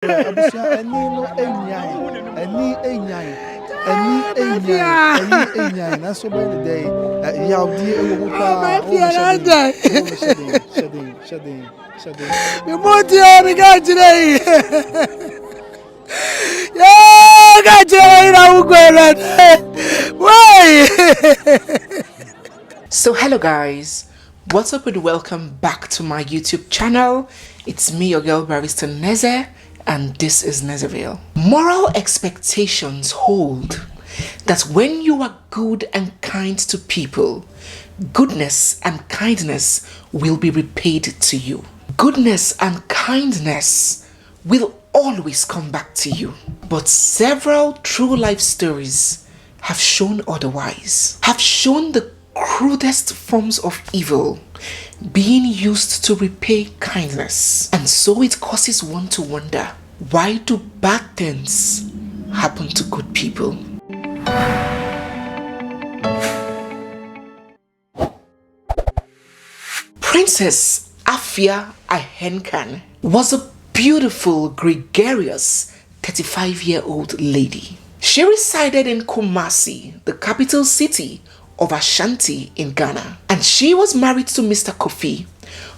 Abusua ani no enyan ani enyan na so be the day yawdi ewo mu pa o me shedin Me monte o me gajire. Yeah, gajire na ugwera. Why? So hello guys, what's up and welcome back to my YouTube channel. It's me, your girl Barrister Neze, and this is Nezeville. Moral expectations hold that when you are good and kind to people, goodness and kindness will be repaid to you. Goodness and kindness will always come back to you. But several true life stories have shown otherwise, have shown the crudest forms of evil being used to repay kindness. And so it causes one to wonder, why do bad things happen to good people? Princess Afia Ahenkan was a beautiful, gregarious 35-year-old lady. She resided in Kumasi, the capital city of Ashanti in Ghana. And she was married to Mr. Kofi,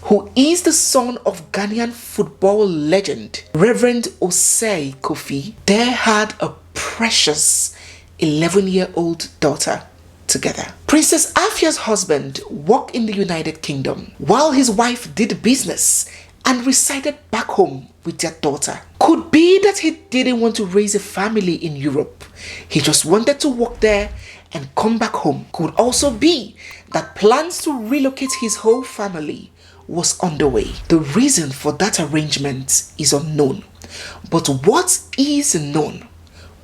who is the son of Ghanaian football legend Reverend Osei Kofi. They had a precious 11-year-old daughter together. Princess Afia's husband worked in the United Kingdom, while his wife did business and resided back home with their daughter. Could be that he didn't want to raise a family in Europe. He just wanted to work there and come back home. Could also be that plans to relocate his whole family was underway. The reason for that arrangement is unknown. But what is known,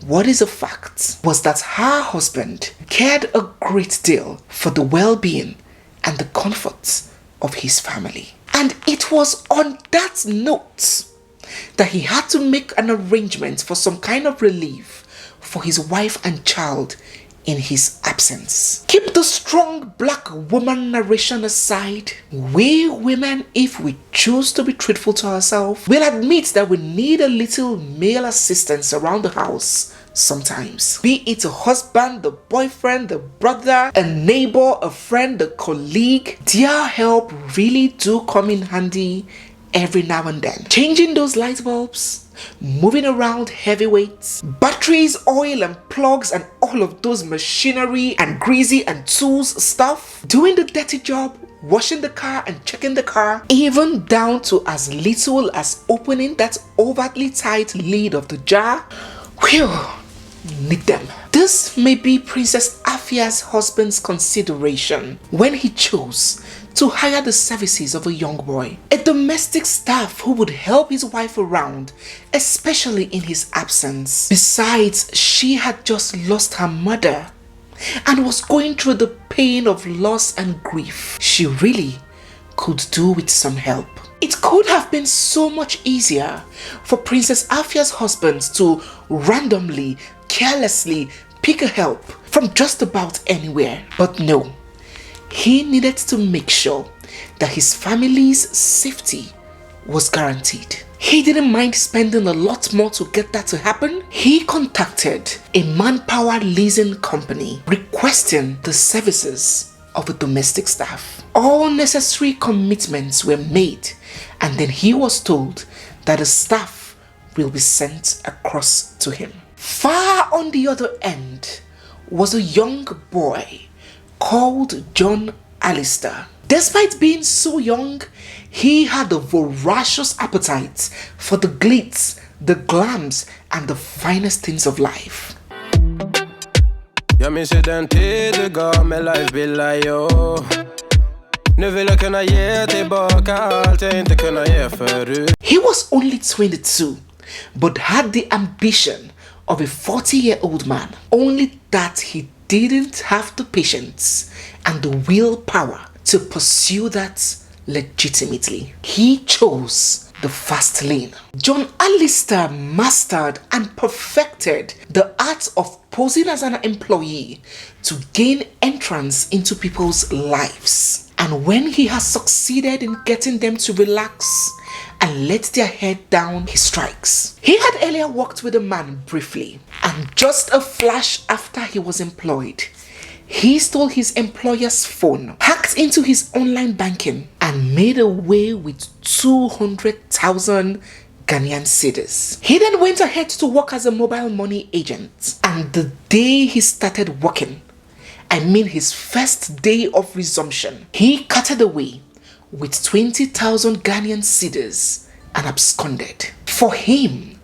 what is a fact, was that her husband cared a great deal for the well-being and the comfort of his family. And it was on that note that he had to make an arrangement for some kind of relief for his wife and child in his absence. Keep the strong black woman narration aside. We women, if we choose to be truthful to ourselves, will admit that we need a little male assistance around the house sometimes. Be it a husband, the boyfriend, the brother, a neighbor, a friend, a colleague. Their help really do come in handy every now and then. Changing those light bulbs, moving around heavy weights, batteries, oil and plugs and all of those machinery and greasy and tools stuff, doing the dirty job, washing the car and checking the car, even down to as little as opening that overtly tight lid of the jar. Whew, need them. This may be Princess Afia's husband's consideration when he chose to hire the services of a young boy, a domestic staff who would help his wife around, especially in his absence. Besides, she had just lost her mother and was going through the pain of loss and grief. She really could do with some help. It could have been so much easier for Princess Afia's husband to randomly, carelessly pick a help from just about anywhere. But no, he needed to make sure that his family's safety was guaranteed. He didn't mind spending a lot more to get that to happen. He contacted a manpower leasing company requesting the services of a domestic staff. All necessary commitments were made, and then he was told that the staff will be sent across to him. Far on the other end was a young boy called John Alistair. Despite being so young, he had a voracious appetite for the glitz, the glams, and the finest things of life. He was only 22, but had the ambition of a 40-year-old man. Only that he didn't have the patience and the willpower to pursue that legitimately. He chose the fast lane. John Alistair mastered and perfected the art of posing as an employee to gain entrance into people's lives. And when he has succeeded in getting them to relax and let their head down, he strikes. He had earlier worked with a man briefly, and just a flash after he was employed, he stole his employer's phone, hacked into his online banking, and made away with 200,000 Ghanaian cedis. He then went ahead to work as a mobile money agent, and the day he started working, I mean his first day of resumption, he carted away with 20,000 Ghanaian cedis and absconded. For him,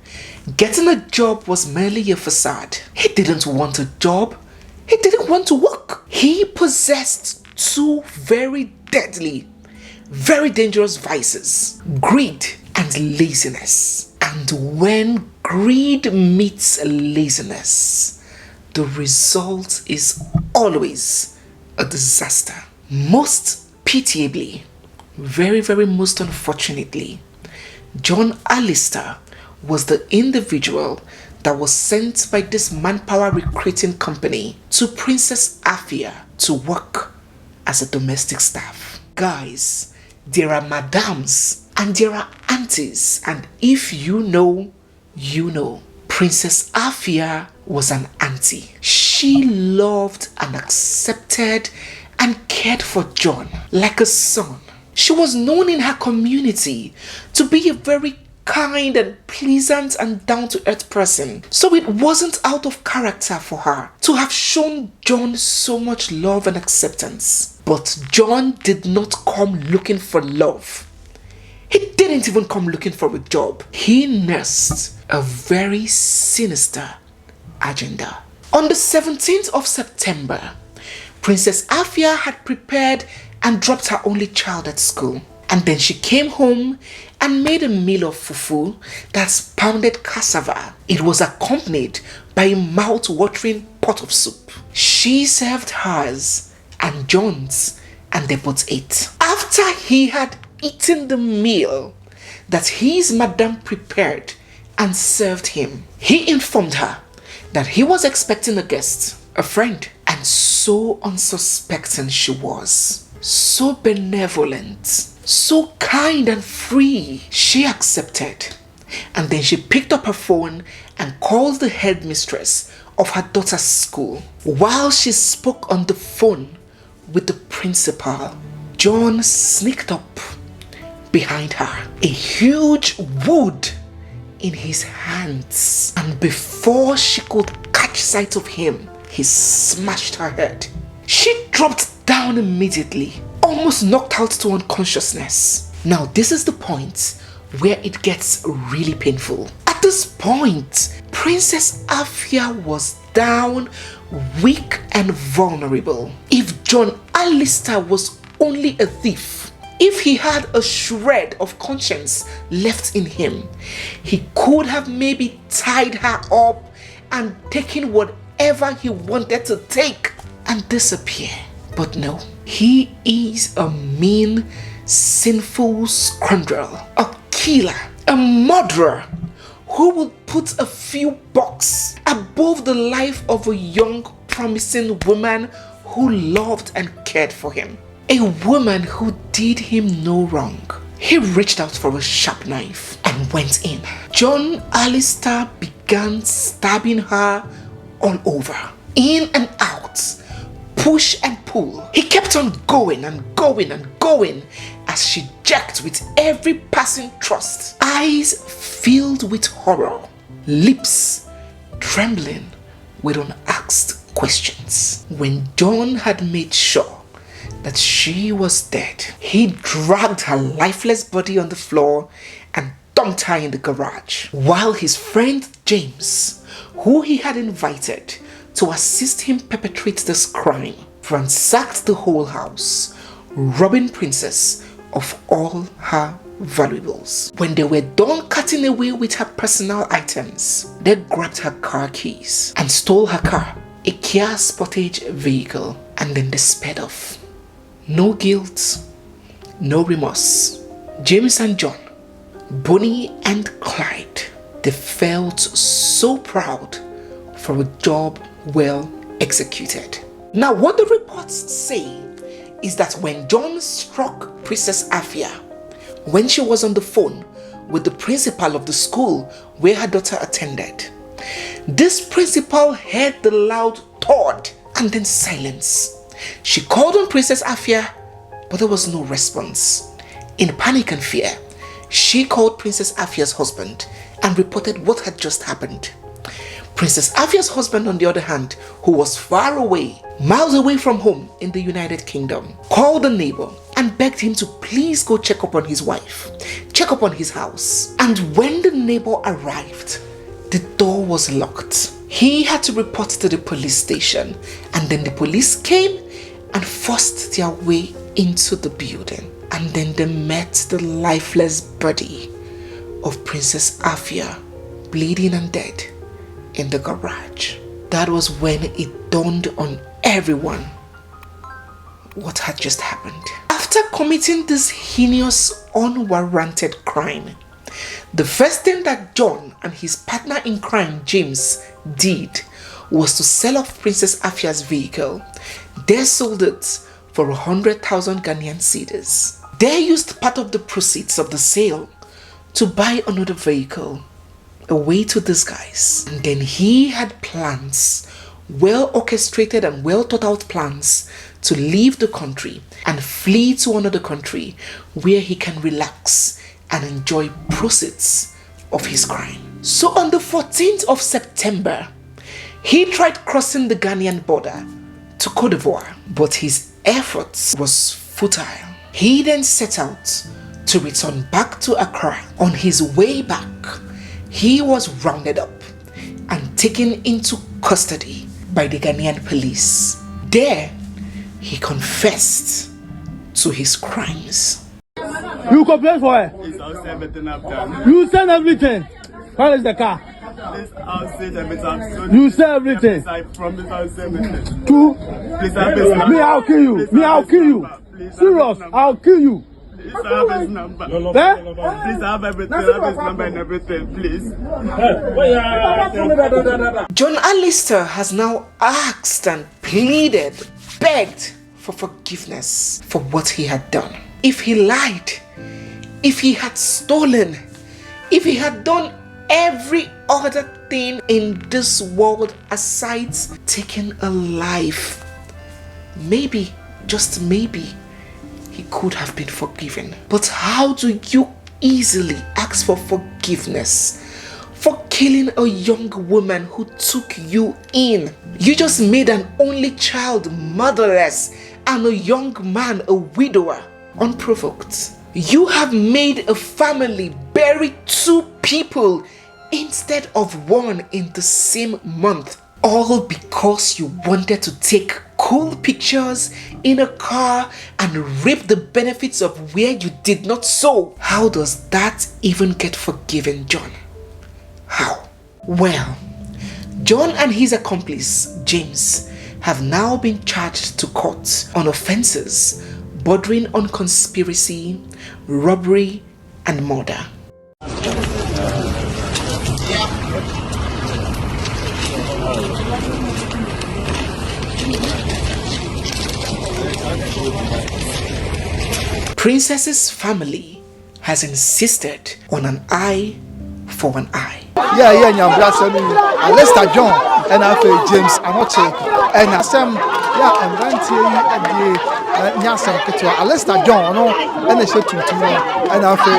getting a job was merely a facade. He didn't want a job. He didn't want to work. He possessed two very deadly, very dangerous vices: greed and laziness. And when greed meets laziness, the result is always a disaster. Most pitiably, very, very most unfortunately, John Alistair was the individual that was sent by this manpower recruiting company to Princess Afia to work as a domestic staff. Guys, there are madams and there are aunties, and if you know, you know. Princess Afia was an auntie. She loved and accepted and cared for John like a son. She was known in her community to be a very kind and pleasant and down-to-earth person. So it wasn't out of character for her to have shown John so much love and acceptance. But John did not come looking for love. He didn't even come looking for a job. He nursed a very sinister agenda. On the 17th of September, Princess Afia had prepared and dropped her only child at school. And then she came home and made a meal of fufu, that's pounded cassava. It was accompanied by a mouth-watering pot of soup. She served hers and John's, and they both ate. After he had eaten the meal that his madam prepared and served him, he informed her that he was expecting a guest, a friend. And so unsuspecting she was, so benevolent, so kind and free, she accepted. And then she picked up her phone and called the headmistress of her daughter's school. While she spoke on the phone with the principal, John sneaked up behind her, a huge wood in his hands. And before she could catch sight of him, he smashed her head. She dropped down immediately, almost knocked out to unconsciousness. Now this is the point where it gets really painful. At this point, Princess Afia was down, weak and vulnerable. If John Alistair was only a thief, if he had a shred of conscience left in him, he could have maybe tied her up and taken whatever he wanted to take and disappear. But no, he is a mean, sinful scoundrel, a killer, a murderer who would put a few bucks above the life of a young, promising woman who loved and cared for him. A woman who did him no wrong. He reached out for a sharp knife and went in. John Alistair began stabbing her all over, in and out, push and pull. He kept on going and going and going as she jerked with every passing thrust, eyes filled with horror, lips trembling with unasked questions. When John had made sure that she was dead, he dragged her lifeless body on the floor and dumped her in the garage, while his friend James, who he had invited to assist him perpetrate this crime, ransacked the whole house, robbing Princess of all her valuables. When they were done cutting away with her personal items, they grabbed her car keys and stole her car, a Kia Sportage vehicle, and then they sped off. No guilt, no remorse. James and John, Bonnie and Clyde, they felt so proud for a job well executed. Now what the reports say is that when John struck Princess Afia, when she was on the phone with the principal of the school where her daughter attended, this principal heard the loud thud and then silence. She called on Princess Afia, but there was no response. In panic and fear, she called Princess Afia's husband and reported what had just happened. Princess Afia's husband, on the other hand, who was far away, miles away from home in the United Kingdom, called the neighbor and begged him to please go check up on his wife, check up on his house. And when the neighbor arrived, the door was locked. He had to report to the police station, and then the police came and forced their way into the building. And then they met the lifeless body of Princess Afia, bleeding and dead, in the garage. That was when it dawned on everyone what had just happened. After committing this heinous, unwarranted crime, the first thing that John and his partner in crime, James, did was to sell off Princess Afia's vehicle. They sold it for 100,000 Ghanaian cedis. They used part of the proceeds of the sale to buy another vehicle, a way to disguise. And then he had plans, well orchestrated and well thought out plans, to leave the country and flee to another country where he can relax and enjoy proceeds of his crime. So on the 14th of September, he tried crossing the Ghanaian border to Cote d'Ivoire, but his efforts was futile. He then set out to return back to Accra. On his way back, he was rounded up and taken into custody by the Ghanaian police. There, he confessed to his crimes. You complain for her? Please, I'll say everything I've done. You send everything. Where is the car? Please, I'll say everything I've done. You say everything. Please, I promise I'll say everything. Two. Please, I have his number. Me, I'll kill you. Please, Me, I I'll have his kill you. number. Please, I have Serious, his number. I'll kill you. Please, I have his number. Eh? Please, I have everything. I have his number and everything. Please. John Alistair has now asked and pleaded, begged for forgiveness for what he had done. If he lied, if he had stolen, if he had done every other thing in this world aside taking a life, maybe, just maybe, he could have been forgiven. But how do you easily ask for forgiveness for killing a young woman who took you in? You just made an only child motherless and a young man a widower unprovoked. You have made a family bury two people instead of one in the same month, all because you wanted to take cool pictures in a car and reap the benefits of where you did not sow. How does that even get forgiven, John? How? Well, John and his accomplice, James, have now been charged to court on offenses bordering on conspiracy, robbery, and murder. Princess's family has insisted on an eye for an eye. Yeah, Nyamblasem, Alistair John, and after James Anoche, and Assam, yeah, and Ranty, and Nyasam Ketua, Alistair John, and the ship to and after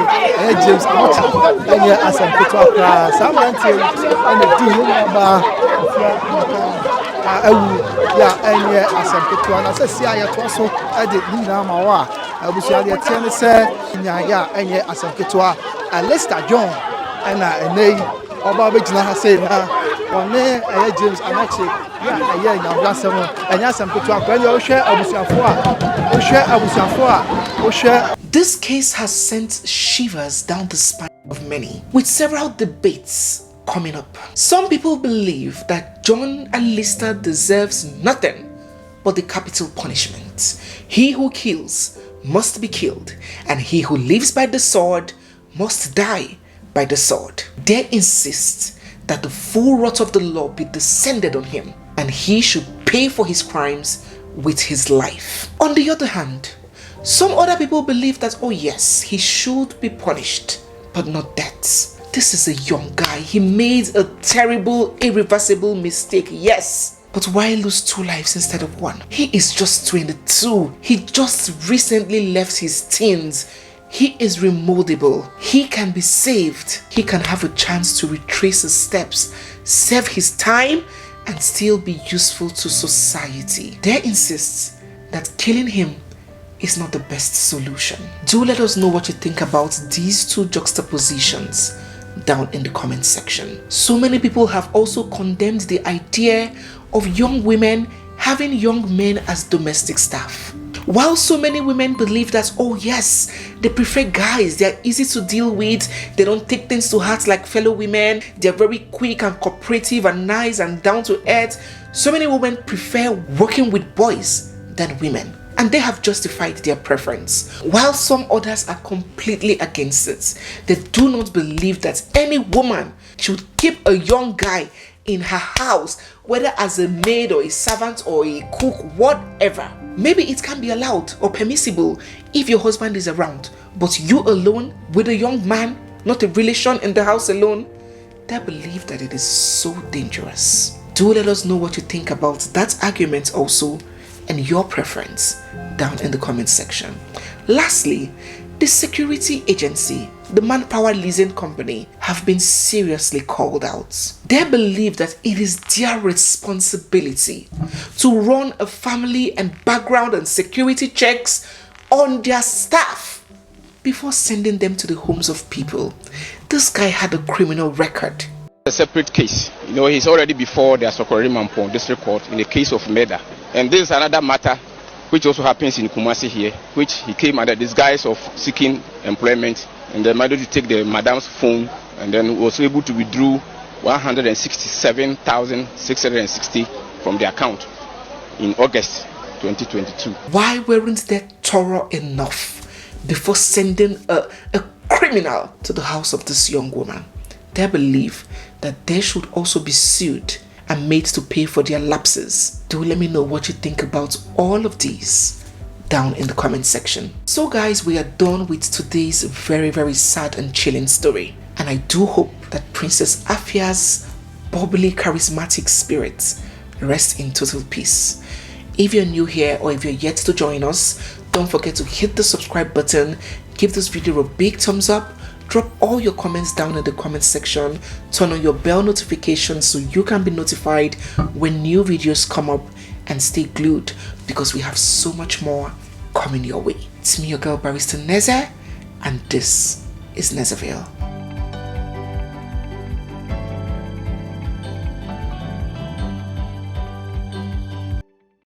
James Anoche, and yeah, Assam Ketua, Sam Ranty, and the deal yeah, and yeah, Assam Ketua, and I said, see, I also I did Namawa, I was the tennis, yeah, and yeah, Assam Ketua, Alistair John, and I Oba Bejina has said, one name, James Anachi, yeah, Nyamblasem, and Yasam Ketua, when you share Abusafua. This case has sent shivers down the spine of many, with several debates coming up. Some people believe that John Alistair deserves nothing but the capital punishment. He who kills must be killed, and he who lives by the sword must die by the sword. They insist that the full wrath of the law be descended on him, and he should pay for his crimes with his life. On the other hand, some other people believe that, oh yes, he should be punished, but not death. This is a young guy. He made a terrible, irreversible mistake, yes. But why lose 2 lives instead of 1? He is just 22. He just recently left his teens. He is remoldable. He can be saved. He can have a chance to retrace his steps, serve his time, and still be useful to society. They insist that killing him is not the best solution. Do let us know what you think about these 2 juxtapositions down in the comment section. So many people have also condemned the idea of young women having young men as domestic staff. While so many women believe that, oh yes, they prefer guys, they're easy to deal with, they don't take things to heart like fellow women, they're very quick and cooperative and nice and down to earth, so many women prefer working with boys than women. And they have justified their preference. While some others are completely against it. They do not believe that any woman should keep a young guy in her house, whether as a maid or a servant or a cook, whatever. Maybe it can be allowed or permissible if your husband is around, but you alone with a young man, not a relation in the house alone, they believe that it is so dangerous. Do let us know what you think about that argument also, and your preference down in the comment section. Lastly, the security agency, the manpower leasing company, have been seriously called out. They believe that it is their responsibility to run a family and background and security checks on their staff before sending them to the homes of people. This guy had a criminal record. A separate case. He's already before the Asokore Mampong District Court in the case of murder. And this is another matter which also happens in Kumasi here, which he came under disguise of seeking employment, and then managed to take the madam's phone and then was able to withdraw 167,660 from the account in August 2022. Why weren't they thorough enough before sending a criminal to the house of this young woman? They believe that they should also be sued and made to pay for their lapses. Do let me know what you think about all of these down in the comment section. So guys, we are done with today's very, very sad and chilling story. And I do hope that Princess Afia's bubbly, charismatic spirit rests in total peace. If you're new here or if you're yet to join us, don't forget to hit the subscribe button, give this video a big thumbs up, drop all your comments down in the comment section, turn on your bell notifications so you can be notified when new videos come up, and stay glued because we have so much more coming your way. It's me, your girl Barrister Neze, and this is Nezeville.